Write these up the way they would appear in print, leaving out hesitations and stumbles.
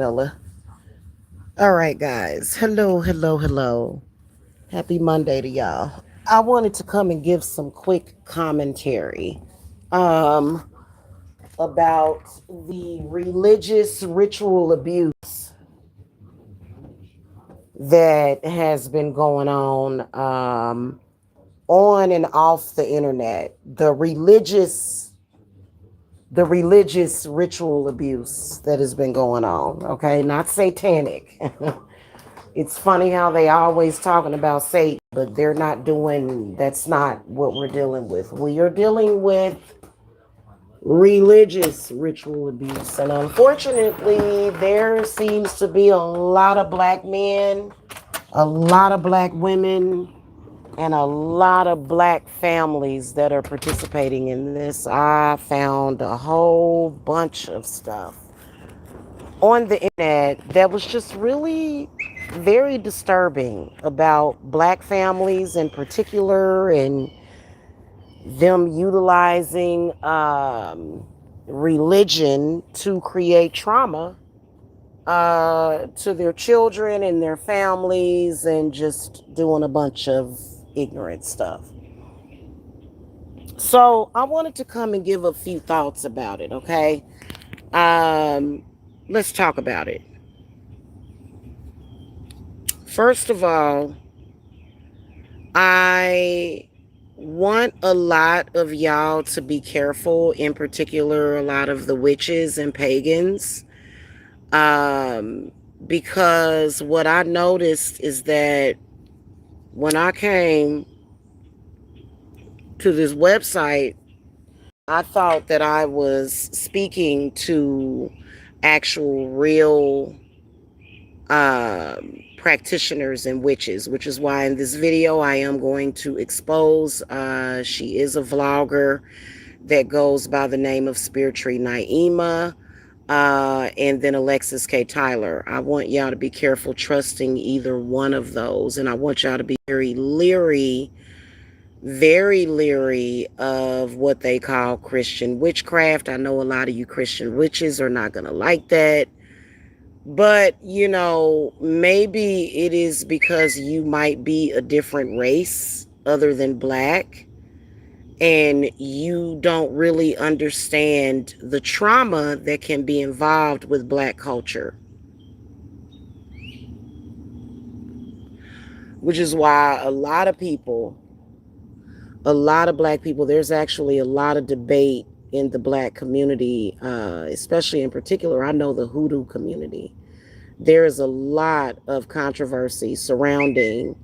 Jamila. All right, guys. Hello, hello, hello. Happy Monday to y'all. I wanted to come and give some quick commentary um, about the religious ritual abuse that has been going on and off the internet. The religious ritual abuse that has been going on. Okay, not satanic. It's funny how they always talking about Satan, but they're not doing. That's not what we're dealing with. We are dealing with religious ritual abuse, and unfortunately, there seems to be a lot of black men, a lot of black women, and a lot of black families that are participating in this. I found a whole bunch of stuff on the internet that was just really very disturbing about black families in particular and them utilizing religion to create trauma to their children and their families and just doing a bunch of ignorant stuff. So I wanted to come and give a few thoughts about it, okay? Um, let's talk about it. First of all, I want a lot of y'all to be careful, in particular, a lot of the witches and pagans, um, because what I noticed is that when I came to this website, I thought that I was speaking to actual real practitioners and witches, which is why in this video I am going to expose. She is a vlogger that goes by the name of Spirit Tree Naima, and then Alexis K. Tyler. I want y'all to be careful trusting either one of those, and I want y'all to be very leery of what they call Christian witchcraft. I know a lot of you Christian witches are not going to like that. But, maybe it is because you might be a different race other than black, and you don't really understand the trauma that can be involved with black culture. Which is why a lot of black people, there's actually a lot of debate in the black community, especially in particular, I know the hoodoo community. There is a lot of controversy surrounding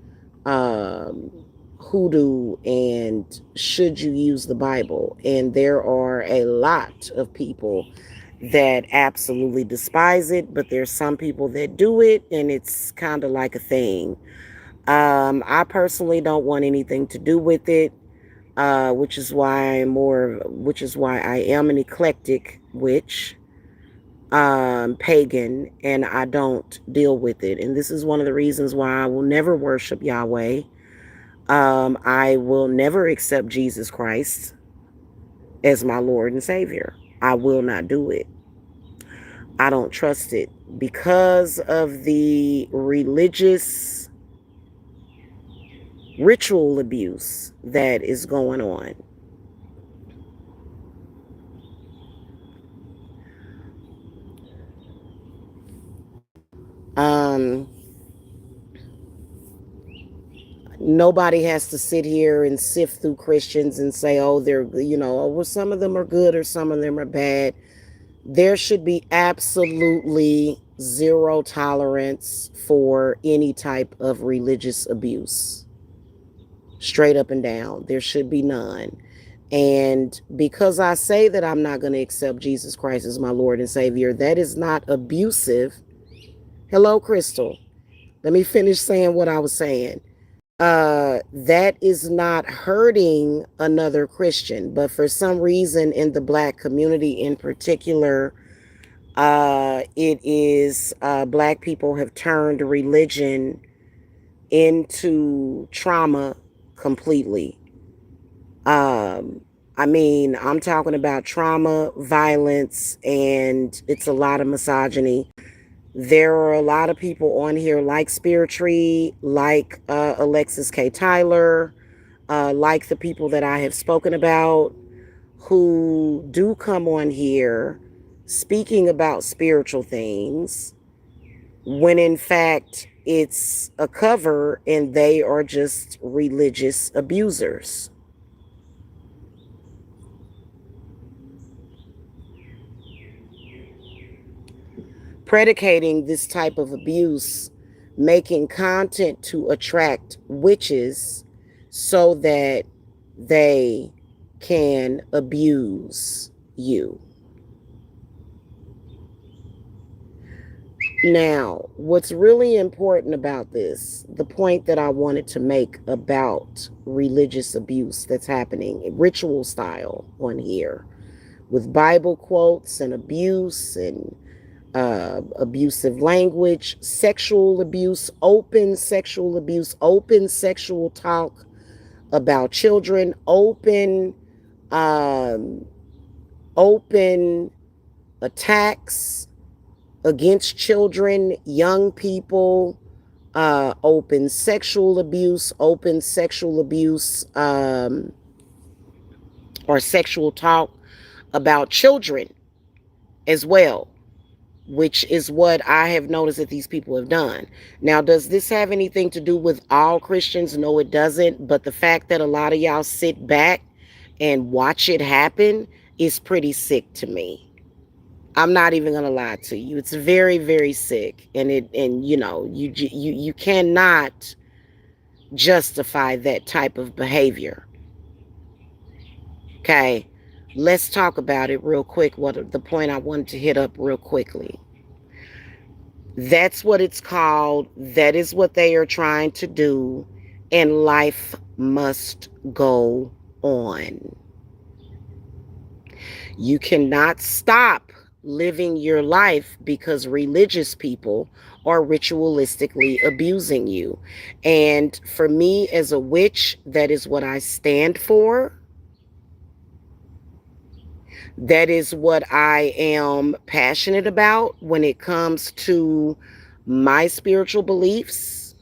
um, hoodoo and should you use the Bible. And there are a lot of people that absolutely despise it, but there's some people that do it, and it's kind of like a thing. I personally don't want anything to do with it, which is why I am an eclectic witch, pagan, and I don't deal with it. And this is one of the reasons why I will never worship Yahweh. I will never accept Jesus Christ as my Lord and Savior. I will not do it. I don't trust it because of the religious ritual abuse that is going on. Um, Nobody has to sit here and sift through Christians and say, oh, well, some of them are good or some of them are bad. There should be absolutely zero tolerance for any type of religious abuse. Straight up and down. There should be none. And because I say that I'm not going to accept Jesus Christ as my Lord and Savior, that is not abusive. Hello, Crystal. Let me finish saying what I was saying. That is not hurting another Christian, but for some reason in the black community in particular, it is black people have turned religion into trauma completely. I mean, I'm talking about trauma, violence, and it's a lot of misogyny. There are a lot of people on here like Spirit Tree, like Alexis K. Tyler, like the people that I have spoken about, who do come on here speaking about spiritual things when in fact it's a cover and they are just religious abusers. Predicating this type of abuse, making content to attract witches so that they can abuse you. Now, what's really important about this, the point that I wanted to make about religious abuse that's happening, ritual style on here, with Bible quotes and abuse and abusive language, sexual abuse, open sexual talk about children, um, open attacks against children, young people, open sexual abuse, or sexual talk about children as well, which is what I have noticed that these people have done. Now, does this have anything to do with all Christians? No, it doesn't. But the fact that a lot of y'all sit back and watch it happen is pretty sick to me. I'm not even gonna lie to you. It's very, very sick, and you cannot justify that type of behavior. Okay, let's talk about it real quick. What the point I wanted to hit up real quickly. That's what it's called. That is what they are trying to do, and life must go on. You cannot stop living your life because religious people are ritualistically abusing you. And for me, as a witch, that is what I stand for. That is what I am passionate about when it comes to my spiritual beliefs.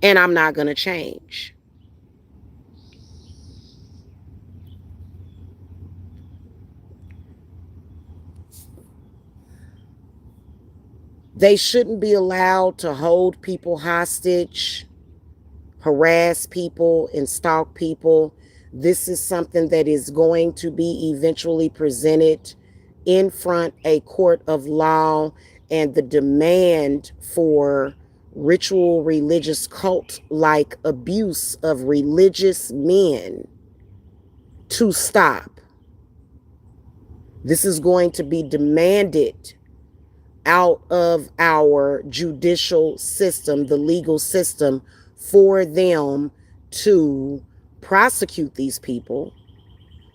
And I'm not going to change. They shouldn't be allowed to hold people hostage, harass people, and stalk people. This is something that is going to be eventually presented in front a court of law, and the demand for ritual religious cult like abuse of religious men to stop. This is going to be demanded out of our judicial system, the legal system, for them to prosecute these people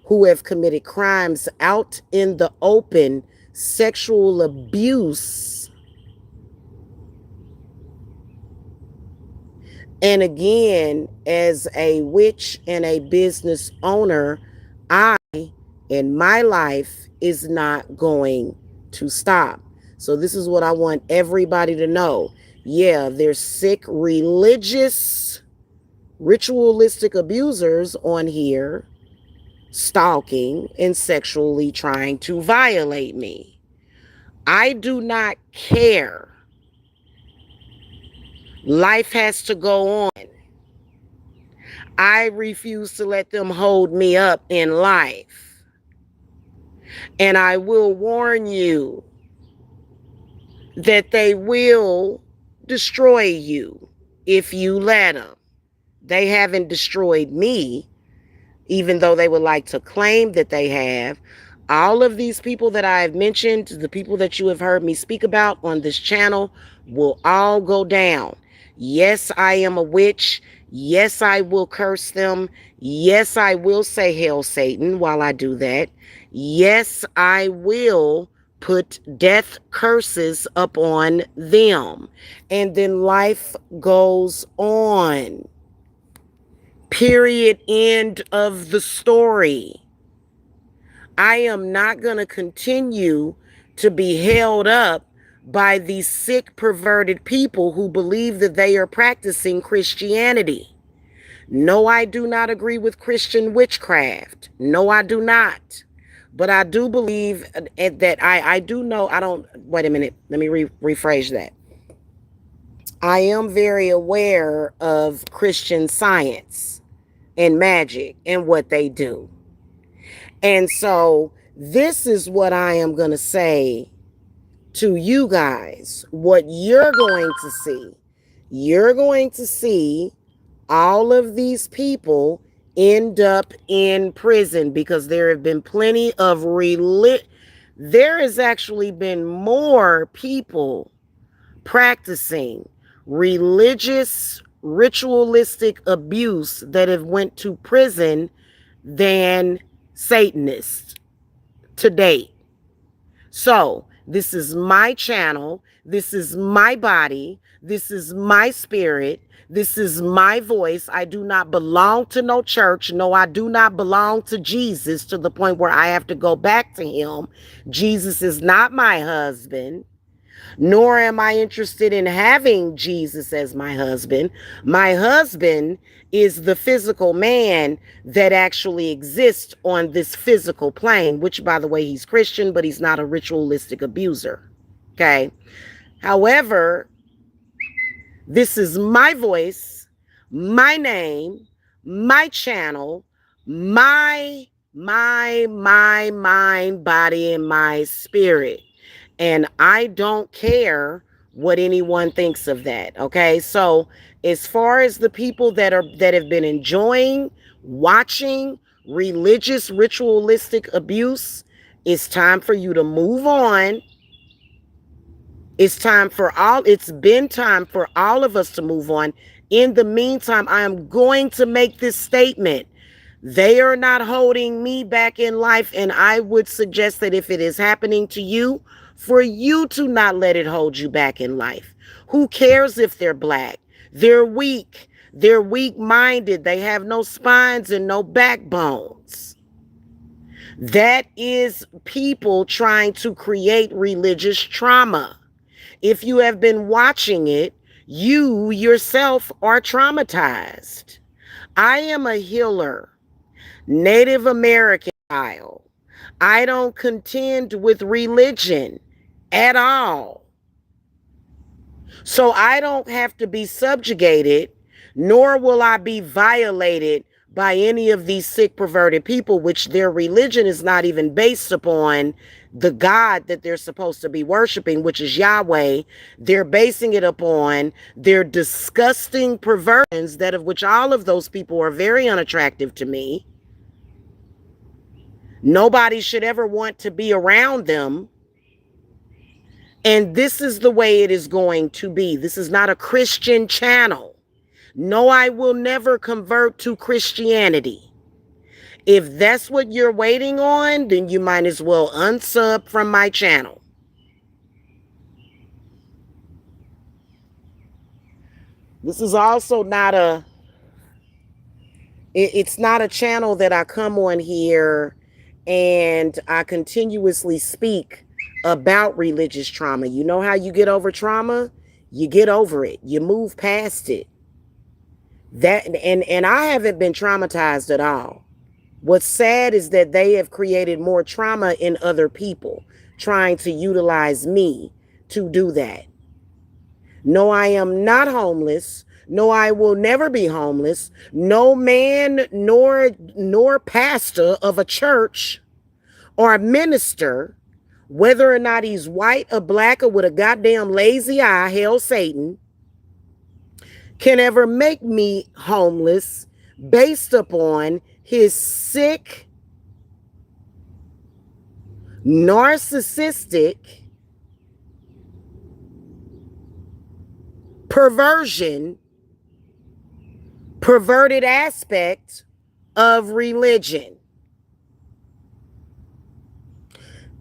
who have committed crimes out in the open, sexual abuse. And again, as a witch and a business owner, I, in my life, is not going to stop. So this is what I want everybody to know. Yeah, there's sick, religious, ritualistic abusers on here stalking and sexually trying to violate me. I do not care. Life has to go on. I refuse to let them hold me up in life. And I will warn you that they will destroy you if you let them. They haven't destroyed me, even though they would like to claim that they have. All of these people that I have mentioned, the people that you have heard me speak about on this channel, will all go down. Yes, I am a witch. Yes, I will curse them. Yes, I will say hail Satan while I do that. Yes, I will put death curses upon them. And then life goes on. Period. End of the story. I am not going to continue to be held up by these sick, perverted people who believe that they are practicing Christianity. No, I do not agree with Christian witchcraft. No, I do not. But I do believe that I do know, I don't, wait a minute, let me rephrase that. I am very aware of Christian science and magic and what they do. And so this is what I am going to say to you guys. What you're going to see. You're going to see all of these people end up in prison because there have been plenty of there has actually been more people practicing religious ritualistic abuse that have went to prison than Satanists to date. So this is my channel. This is my body. This is my spirit. This is my voice. I do not belong to no church. No, I do not belong to Jesus to the point where I have to go back to him. Jesus is not my husband, nor am I interested in having Jesus as my husband. My husband is the physical man that actually exists on this physical plane, which, by the way, he's Christian, but he's not a ritualistic abuser. Okay. However, this is my voice, my name, my channel, my mind, body, and my spirit. And I don't care what anyone thinks of that. Okay. So as far as the people that have been enjoying, watching religious, ritualistic abuse, it's time for you to move on. It's been time for all of us to move on. In the meantime, I am going to make this statement. They are not holding me back in life, and I would suggest that if it is happening to you, for you to not let it hold you back in life. Who cares if they're black? They're weak. They're weak-minded. They have no spines and no backbones. That is people trying to create religious trauma. If you have been watching it, you yourself are traumatized. I am a healer, Native American child. I don't contend with religion at all. So I don't have to be subjugated, nor will I be violated by any of these sick, perverted people, which their religion is not even based upon the God that they're supposed to be worshiping, which is Yahweh. They're basing it upon their disgusting perversions, that of which all of those people are very unattractive to me. Nobody should ever want to be around them. And this is the way it is going to be. This is not a Christian channel. No, I will never convert to Christianity. If that's what you're waiting on, then you might as well unsub from my channel. This is also not it's not a channel that I come on here and I continuously speak about religious trauma. You know how you get over trauma? You get over it. You move past it. And I haven't been traumatized at all. What's sad is that they have created more trauma in other people, trying to utilize me to do that. No, I am not homeless. No, I will never be homeless. No man nor pastor of a church or a minister, whether or not he's white or black or with a goddamn lazy eye, hell Satan, can ever make me homeless based upon his sick, narcissistic perverted aspect of religion.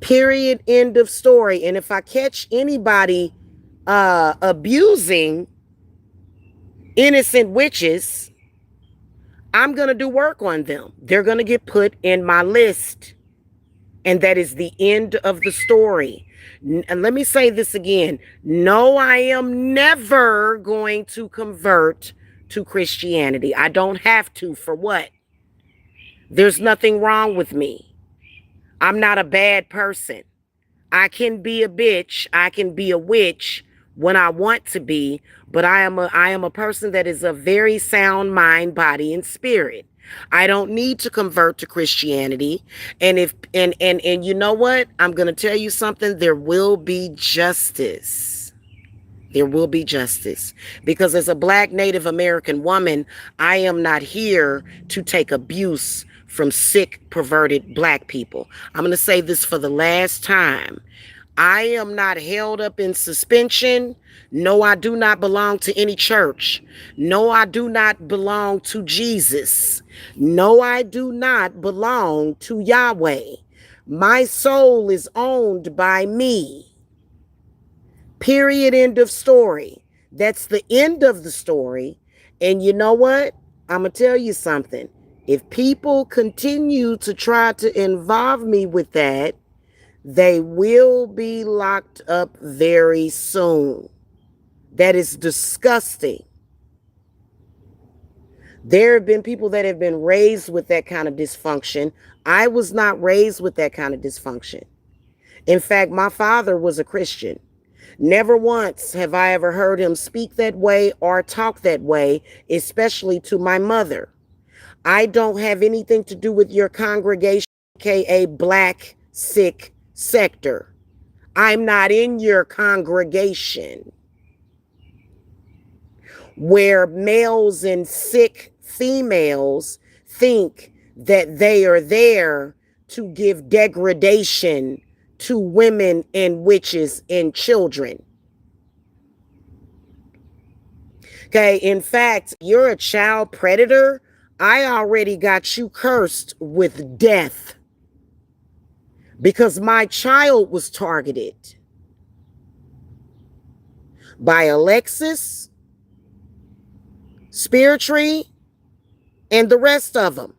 Period. End of story. And if I catch anybody abusing innocent witches, I'm going to do work on them. They're going to get put in my list. And that is the end of the story. And let me say this again. No, I am never going to convert to Christianity. I don't have to. For what? There's nothing wrong with me. I'm not a bad person. I can be a bitch. I can be a witch when I want to be, but I am a person that is a very sound mind, body, and spirit. I don't need to convert to Christianity. And if and you know what? I'm going to tell you something. There will be justice. There will be justice. Because as a black Native American woman, I am not here to take abuse from sick, perverted black people. I'm going to say this for the last time. I am not held up in suspension. No, I do not belong to any church. No, I do not belong to Jesus. No, I do not belong to Yahweh. My soul is owned by me. Period. End of story. That's the end of the story. And you know what? I'm going to tell you something. If people continue to try to involve me with that, they will be locked up very soon. That is disgusting. There have been people that have been raised with that kind of dysfunction. I was not raised with that kind of dysfunction. In fact, my father was a Christian. Never once have I ever heard him speak that way or talk that way, especially to my mother. I don't have anything to do with your congregation, aka black sick sector. I'm not in your congregation where males and sick females think that they are there to give degradation to women and witches and children. Okay, in fact, you're a child predator. I already got you cursed with death because my child was targeted by Alexis, Spirit Tree, and the rest of them.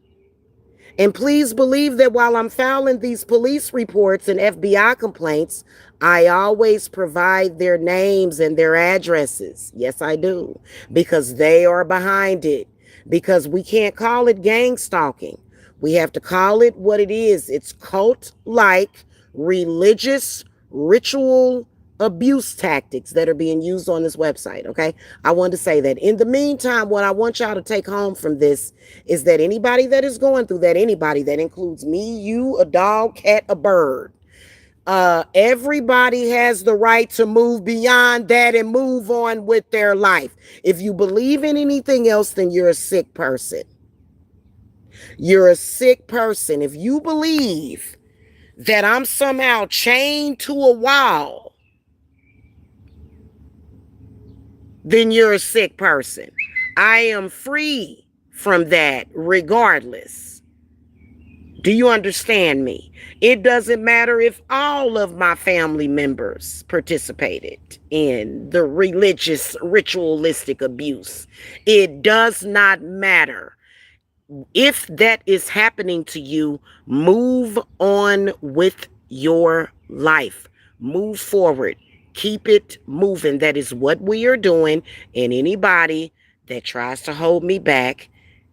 And please believe that while I'm filing these police reports and FBI complaints, I always provide their names and their addresses. Yes, I do. Because they are behind it. Because we can't call it gang stalking. We have to call it what it is. It's cult-like, religious, ritual abuse tactics that are being used on this website, okay? I wanted to say that. In the meantime, what I want y'all to take home from this is that anybody that is going through that, anybody that includes me, you, a dog, cat, a bird, everybody has the right to move beyond that and move on with their life. If you believe in anything else, then you're a sick person. You're a sick person. If you believe that I'm somehow chained to a wall, then you're a sick person. I am free from that regardless. Do you understand me? It doesn't matter if all of my family members participated in the religious, ritualistic abuse. It does not matter. If that is happening to you, move on with your life. Move forward. Keep it moving. That is what we are doing. And anybody that tries to hold me back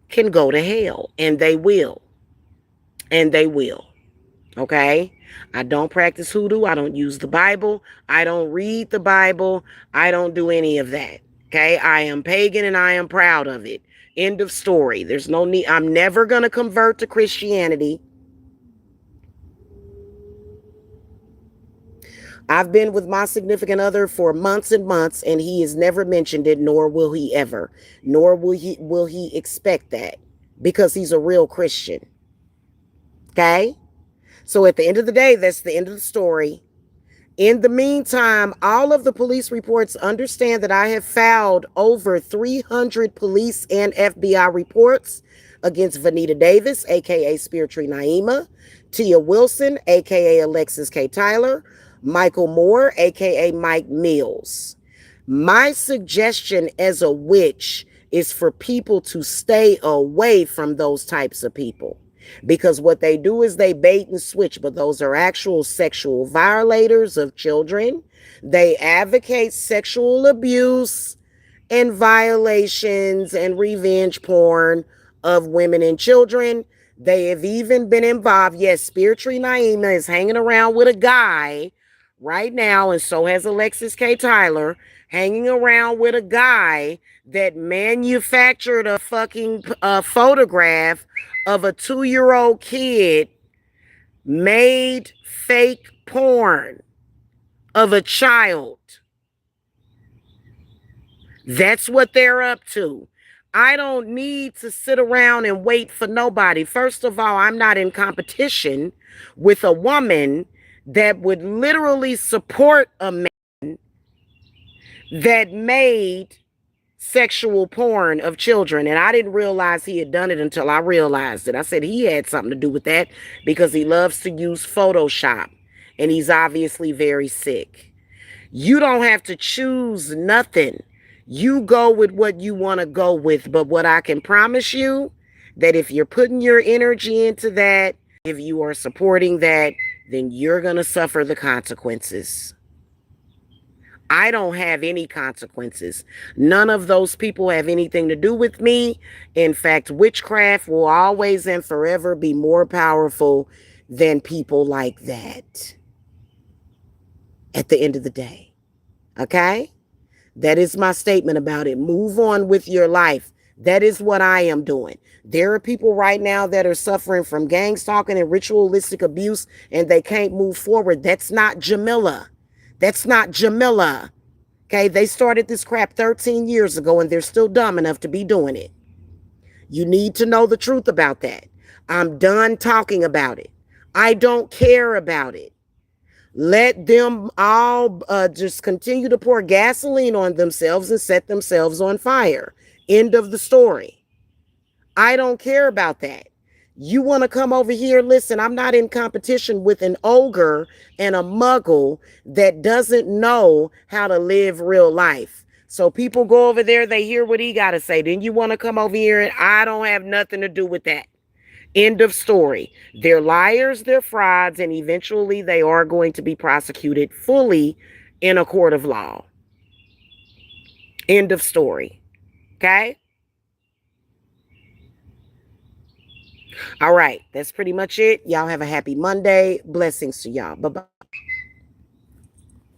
can go to hell. And they will. And they will. Okay? I don't practice hoodoo. I don't use the Bible. I don't read the Bible. I don't do any of that. Okay? I am pagan and I am proud of it. End of story. There's no need. I'm never going to convert to Christianity. I've been with my significant other for months and months, and he has never mentioned it, nor will he ever. Nor will he expect that, because he's a real Christian. Okay? So at the end of the day, that's the end of the story. In the meantime, all of the police reports understand that I have filed over 300 police and FBI reports against Vanita Davis, aka Spirit Tree Naima, Tia Wilson, aka Alexis K. Tyler, Michael Moore, aka Mike Mills. My suggestion as a witch is for people to stay away from those types of people. Because what they do is they bait and switch, but those are actual sexual violators of children. They advocate sexual abuse and violations and revenge porn of women and children. They have even been involved. Yes, Spirit Tree Naima is hanging around with a guy right now, and so has Alexis K. Tyler, hanging around with a guy that manufactured a fucking photograph of a 2-year old kid, made fake porn of a child. That's what they're up to. I don't need to sit around and wait for nobody. First of all, I'm not in competition with a woman that would literally support a man that made sexual porn of children. And I didn't realize he had done it until I realized it. I said he had something to do with that because he loves to use Photoshop and he's obviously very sick. You don't have to choose nothing. You go with what you want to go with. But what I can promise you, that if you're putting your energy into that, if you are supporting that, then you're going to suffer the consequences. I don't have any consequences. None of those people have anything to do with me. In fact, witchcraft will always and forever be more powerful than people like that at the end of the day. Okay? That is my statement about it. Move on with your life. That is what I am doing. There are people right now that are suffering from gang stalking and ritualistic abuse, and they can't move forward. That's not Jamila. That's not Jamila. Okay, they started this crap 13 years ago, and they're still dumb enough to be doing it. You need to know the truth about that. I'm done talking about it. I don't care about it. Let them all just continue to pour gasoline on themselves and set themselves on fire. End of the story. I don't care about that. You want to come over here? Listen, I'm not in competition with an ogre and a muggle that doesn't know how to live real life. So people go over there, they hear what he got to say. Then you want to come over here and I don't have nothing to do with that. End of story. They're liars, they're frauds, and eventually they are going to be prosecuted fully in a court of law. End of story. Okay? All right. That's pretty much it. Y'all have a happy Monday. Blessings to y'all. Bye-bye.